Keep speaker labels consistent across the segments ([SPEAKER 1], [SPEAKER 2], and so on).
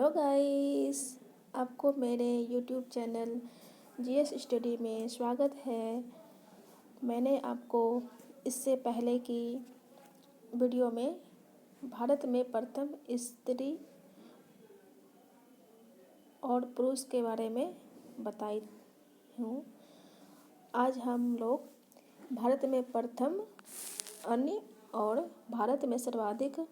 [SPEAKER 1] Hello guys, आपको मेरे YouTube channel GS study में स्वागत है। मैंने आपको इससे पहले की वीडियो में भारत में प्रथम स्त्री और पुरुष के बारे में बताई हूँ। आज हम लोग भारत में प्रथम अन्य और भारत में सर्वाधिक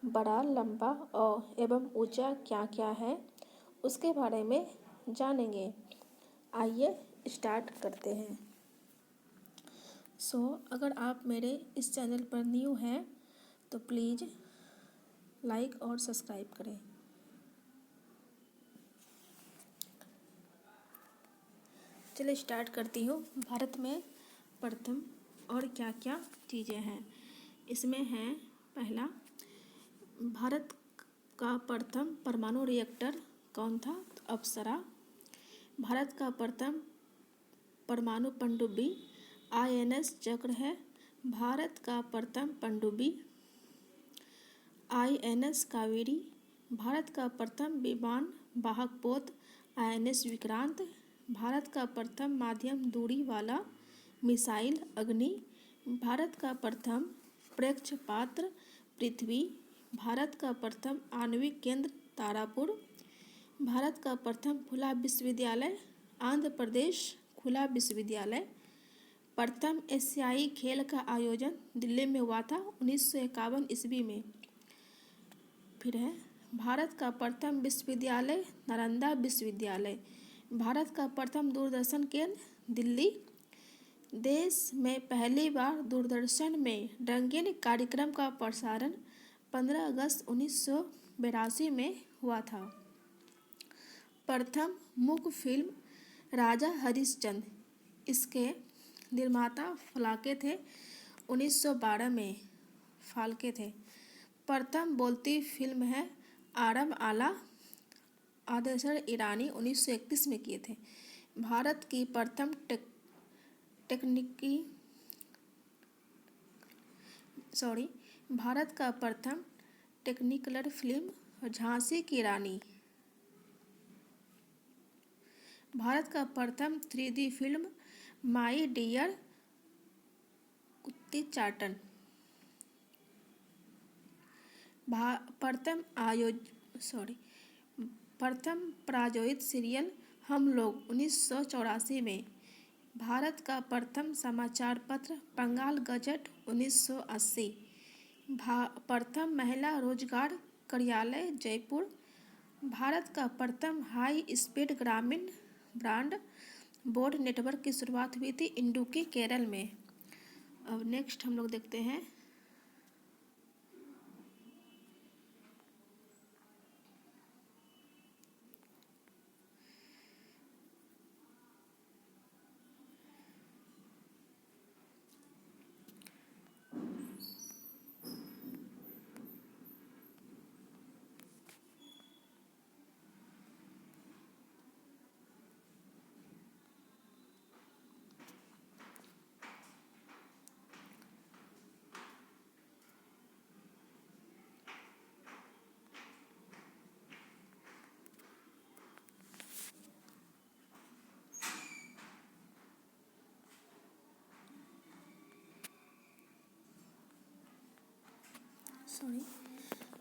[SPEAKER 1] बड़ा, लंबा और एवं ऊंचा क्या क्या है उसके बारे में जानेंगे। आइए स्टार्ट करते हैं। अगर आप मेरे इस चैनल पर न्यू हैं तो प्लीज़ लाइक और सब्सक्राइब करें। चलिए स्टार्ट करती हूँ। भारत में प्रथम और क्या क्या चीज़ें हैं। इसमें है पहला, भारत का प्रथम परमाणु रिएक्टर कौन था? तो अप्सरा। भारत का प्रथम परमाणु पनडुब्बी INS चक्र है। भारत का प्रथम पनडुब्बी INS कावेरी। भारत का प्रथम विमान वाहक पोत INS विक्रांत। भारत का प्रथम मध्यम दूरी वाला मिसाइल अग्नि। भारत का प्रथम प्रक्षेपास्त्र पृथ्वी। भारत का प्रथम आणविक केंद्र तारापुर। भारत का प्रथम खुला विश्वविद्यालय आंध्र प्रदेश खुला विश्वविद्यालय। प्रथम एशियाई खेल का आयोजन दिल्ली में हुआ था 1951 ईस्वी में। फिर है भारत का प्रथम विश्वविद्यालय नालंदा विश्वविद्यालय। भारत का प्रथम दूरदर्शन केंद्र दिल्ली। देश में पहली बार दूरदर्शन में रंगीन कार्यक्रम का प्रसारण 15 अगस्त 1982 में हुआ था। प्रथम मूक फिल्म राजा हरिश्चंद्र, इसके निर्माता फाल्के थे 1912 में। फाल्के थे। प्रथम बोलती फिल्म है आरम आला, आदर्शन ईरानी 1931 में किए थे। भारत की प्रथम भारत का प्रथम टेक्निकलर फिल्म झांसी की रानी। भारत का प्रथम 3D फिल्म माई डियर कुत्तीचाटन। प्रथम प्रायोजित सीरियल हम लोग 1984 में। भारत का प्रथम समाचार पत्र बंगाल गजट 1980। प्रथम महिला रोजगार कार्यालय जयपुर। भारत का प्रथम हाई स्पीड ग्रामीण ब्रॉड बोर्ड नेटवर्क की शुरुआत हुई थी इडुक्की केरल में। अब नेक्स्ट हम लोग देखते हैं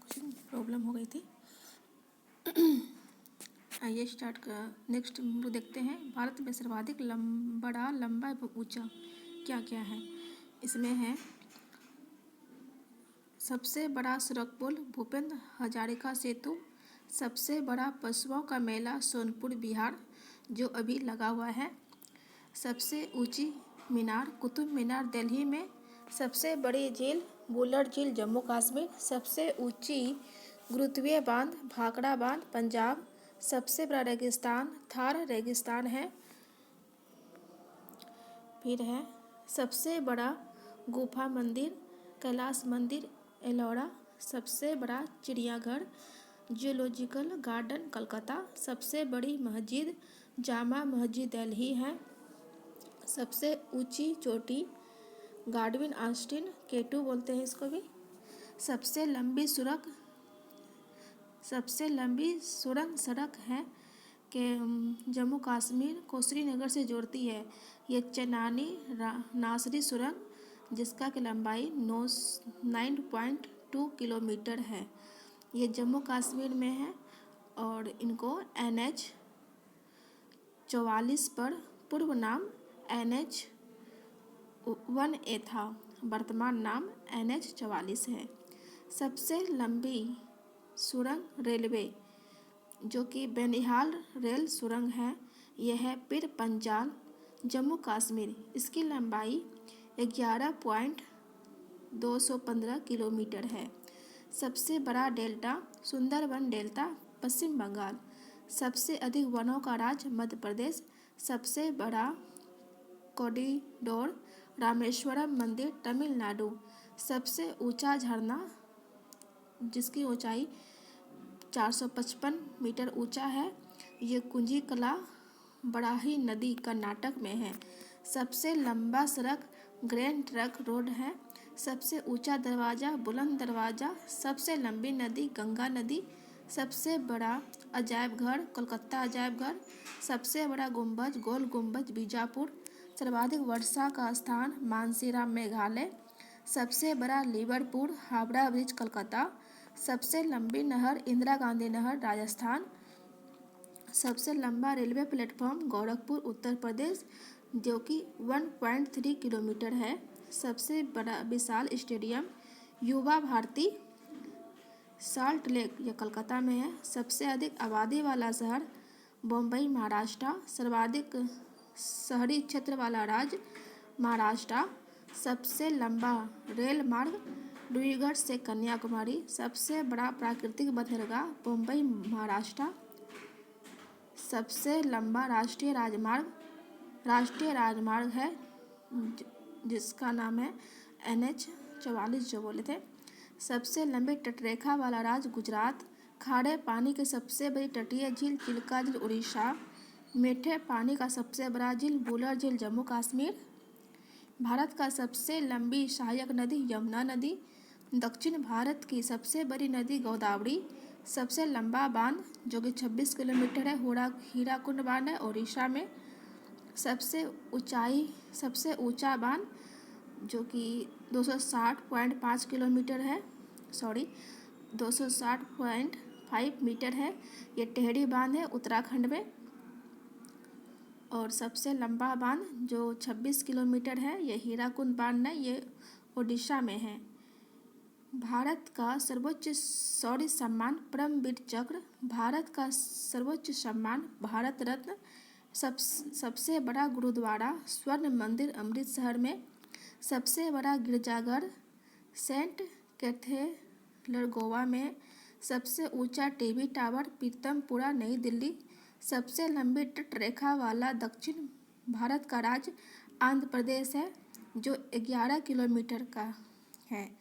[SPEAKER 1] कुछ प्रॉब्लम हो गई थी। आइए स्टार्ट कर। नेक्स्ट हम लोग देखते हैं भारत में सर्वाधिक बड़ा, लंबा एवं ऊंचा क्या क्या है। इसमें है सबसे बड़ा सड़क पुल भूपेंद्र हजारिका सेतु। सबसे बड़ा पशुओं का मेला सोनपुर बिहार जो अभी लगा हुआ है। सबसे ऊंची मीनार कुतुब मीनार दिल्ली में। सबसे बड़ी झील बुलर झील जम्मू कश्मीर। सबसे ऊंची गुरुत्वीय बांध भाखड़ा बांध पंजाब। सबसे बड़ा रेगिस्तान थार रेगिस्तान है। फिर है सबसे बड़ा गुफा मंदिर कैलाश मंदिर एलोरा। सबसे बड़ा चिड़ियाघर जूलॉजिकल गार्डन कलकत्ता। सबसे बड़ी मस्जिद जामा मस्जिद दिल्ली है। सबसे ऊंची चोटी गार्डविन ऑस्टिन K2 बोलते हैं इसको भी। सबसे लंबी सबसे लंबी सुरंग सड़क है कि जम्मू कश्मीर को श्रीनगर से जोड़ती है। ये चेनानी नासरी सुरंग जिसका की लंबाई 9.2 किलोमीटर है। ये जम्मू कश्मीर में है और इनको NH 44 पर पूर्व नाम NH 1A था, वर्तमान नाम NH 44 है। सबसे लंबी सुरंग रेलवे जो कि बेनिहाल रेल सुरंग है, यह है पीर पंजाल जम्मू कश्मीर। इसकी लंबाई 11.215 किलोमीटर है। सबसे बड़ा डेल्टा सुंदरबन डेल्टा पश्चिम बंगाल। सबसे अधिक वनों का राज्य मध्य प्रदेश। सबसे बड़ा कॉरिडोर रामेश्वरम मंदिर तमिलनाडु। सबसे ऊंचा झरना जिसकी ऊंचाई 455 मीटर ऊंचा है, ये कुंजीकला बराही नदी कर्नाटक में है। सबसे लंबा सड़क ग्रैंड ट्रंक रोड है। सबसे ऊंचा दरवाज़ा बुलंद दरवाज़ा। सबसे लंबी नदी गंगा नदी। सबसे बड़ा अजायब घर कोलकाता अजायब घर। सबसे बड़ा गुंबज गोल गुंबज बीजापुर। सर्वाधिक वर्षा का स्थान मानसीराम मेघालय। सबसे बड़ा लिवरपूल हावड़ा ब्रिज कोलकाता। सबसे लंबी नहर इंदिरा गांधी नहर राजस्थान। सबसे लंबा रेलवे प्लेटफॉर्म गोरखपुर उत्तर प्रदेश जो कि 1.3 किलोमीटर है। सबसे बड़ा विशाल स्टेडियम युवा भारती साल्ट लेक यह कोलकाता में है। सबसे अधिक आबादी वाला शहर बम्बई महाराष्ट्र। सर्वाधिक शहरी क्षेत्र वाला राज्य महाराष्ट्र। सबसे लंबा रेल मार्ग डिब्रूगढ़ से कन्याकुमारी। सबसे बड़ा प्राकृतिक बंदरगाह मुंबई महाराष्ट्र। सबसे लंबा राष्ट्रीय राजमार्ग है जिसका नाम है NH 44 जो बोले थे। सबसे लंबी तटरेखा वाला राज्य गुजरात। खारे पानी की सबसे बड़ी तटीय झील चिल्का झील उड़ीसा। मीठे पानी का सबसे बड़ा झील वुलर झील जम्मू कश्मीर। भारत का सबसे लंबी सहायक नदी यमुना नदी। दक्षिण भारत की सबसे बड़ी नदी गोदावरी। सबसे लंबा बांध जो कि 26 किलोमीटर है हीराकुंड बांध है उड़ीसा में। सबसे ऊंचा बांध जो कि 260.5 किलोमीटर है 260.5 मीटर है, ये टेहरी बांध है उत्तराखंड में। और सबसे लंबा बांध जो 26 किलोमीटर है ये हीराकुंड बांध है, ये ओडिशा में है। भारत का सर्वोच्च शौर्य सम्मान परमवीर चक्र। भारत का सर्वोच्च सम्मान भारत रत्न। सबसे बड़ा गुरुद्वारा स्वर्ण मंदिर अमृतसर में। सबसे बड़ा गिरजाघर सेंट कैथेड्रल गोवा में। सबसे ऊंचा टीवी टावर पीतमपुरा नई दिल्ली। सबसे लंबी तटरेखा वाला दक्षिण भारत का राज्य आंध्र प्रदेश है जो 11 किलोमीटर का है।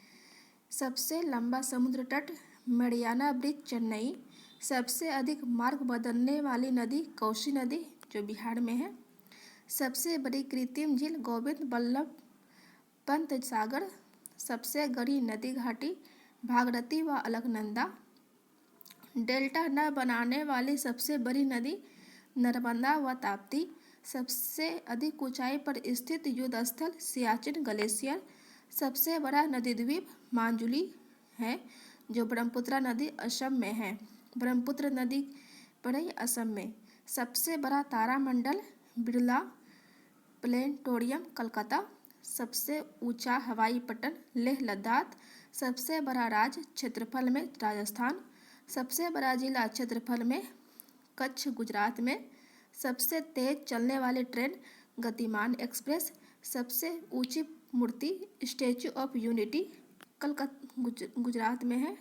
[SPEAKER 1] सबसे लंबा समुद्र तट मरियाना ब्रिज चेन्नई। सबसे अधिक मार्ग बदलने वाली नदी कोसी नदी जो बिहार में है। सबसे बड़ी कृत्रिम झील गोविंद बल्लभ पंत सागर। सबसे बड़ी नदी घाटी भागीरथी व अलकनंदा। डेल्टा न बनाने वाली सबसे बड़ी नदी नर्मदा व ताप्ती। सबसे अधिक ऊंचाई पर स्थित युद्ध स्थल सियाचिन ग्लेशियर। सबसे बड़ा नदी द्वीप माजुली है जो ब्रह्मपुत्र नदी असम में है, ब्रह्मपुत्र नदी पड़े असम में। सबसे बड़ा तारामंडल बिरला प्लेनेटोरियम कलकत्ता। सबसे ऊंचा हवाई पट्टन लेह लद्दाख। सबसे बड़ा राज्य क्षेत्रफल में राजस्थान। सबसे बड़ा जिला क्षेत्रफल में कच्छ गुजरात में। सबसे तेज चलने वाली ट्रेन गतिमान एक्सप्रेस। सबसे ऊंची मूर्ति Statue of Unity Calcutta Gujarat में है।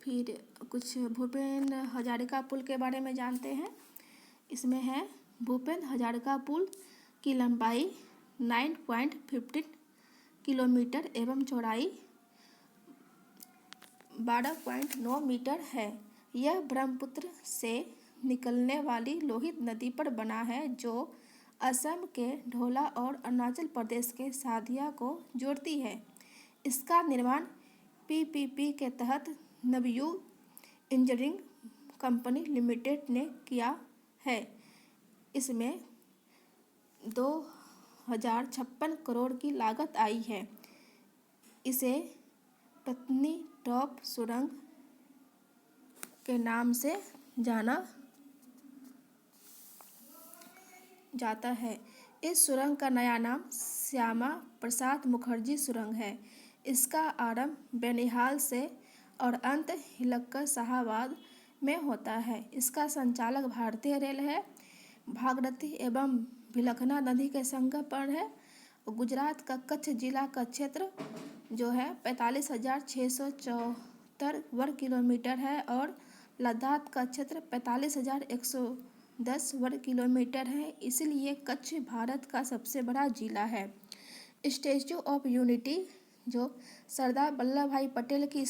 [SPEAKER 1] फिर कुछ भूपेन हजारिका पुल के बारे में जानते हैं। इसमें है भूपेन हजारिका पुल की लंबाई 9.15 किलोमीटर एवं चौड़ाई 12.9 मीटर है। यह ब्रह्मपुत्र से निकलने वाली लोहित नदी पर बना है जो असम के ढोला और अरुणाचल प्रदेश के सादिया को जोड़ती है। इसका निर्माण PPP के तहत नवयुग इंजीनियरिंग कंपनी लिमिटेड ने किया है। इसमें 2056 करोड़ की लागत आई है। इसे पत्नीटॉप सुरंग के नाम से जाना जाता है। इस सुरंग का नया नाम श्यामा प्रसाद मुखर्जी सुरंग है। इसका आरंभ बेनिहाल से और अंत हिलक्कर शाहाबाद में होता है। इसका संचालक भारतीय रेल है। भागीरथी एवं भिलखना नदी के संगम पर है। गुजरात का कच्छ जिला का क्षेत्र जो है 45,674 वर्ग किलोमीटर है और लद्दाख का क्षेत्र 45,110 वर्ग किलोमीटर है। इसलिए कच्छ भारत का सबसे बड़ा जिला है। स्टैच्यू ऑफ यूनिटी जो सरदार वल्लभ भाई पटेल की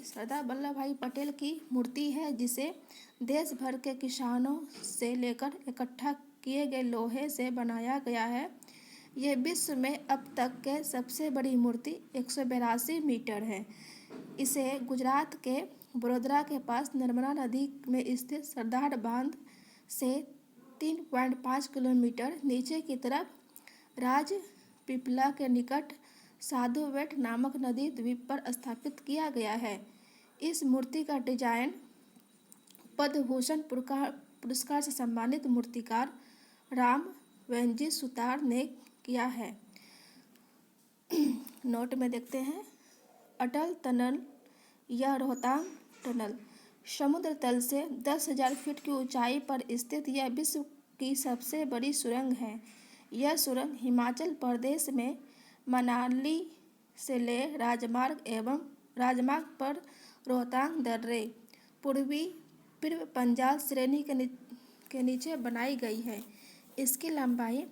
[SPEAKER 1] सरदार वल्लभ भाई पटेल की मूर्ति है, जिसे देश भर के किसानों से लेकर इकट्ठा किए गए लोहे से बनाया गया है। यह विश्व में अब तक के सबसे बड़ी मूर्ति 182 मीटर है। इसे गुजरात के वडोदरा के पास नर्मदा नदी में स्थित सरदार बांध से 3.5 किलोमीटर नीचे की तरफ राजपीपला के निकट साधुबेट नामक नदी द्वीप पर स्थापित किया गया है। इस मूर्ति का डिजाइन पद्म भूषण पुरस्कार से सम्मानित मूर्तिकार राम वेंजी सुतार ने किया है। नोट में देखते हैं, अटल टनल या रोहतांग टनल समुद्र तल से 10,000 फीट की ऊंचाई पर स्थित यह विश्व की सबसे बड़ी सुरंग है। यह सुरंग हिमाचल प्रदेश में मनाली से लेह राजमार्ग पर रोहतांग दर्रे पूर्व पंजाब श्रेणी के नीचे बनाई गई है। इसकी लंबाई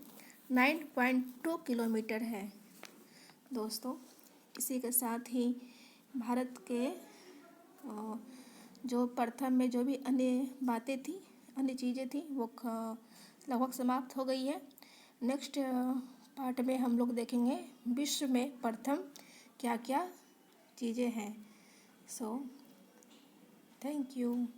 [SPEAKER 1] 9.2 किलोमीटर है। दोस्तों, इसी के साथ ही भारत के जो प्रथम में जो भी अन्य बातें थी, अन्य चीज़ें थी, वो लगभग समाप्त हो गई है। नेक्स्ट पार्ट में हम लोग देखेंगे विश्व में प्रथम क्या क्या चीज़ें हैं। So thank you.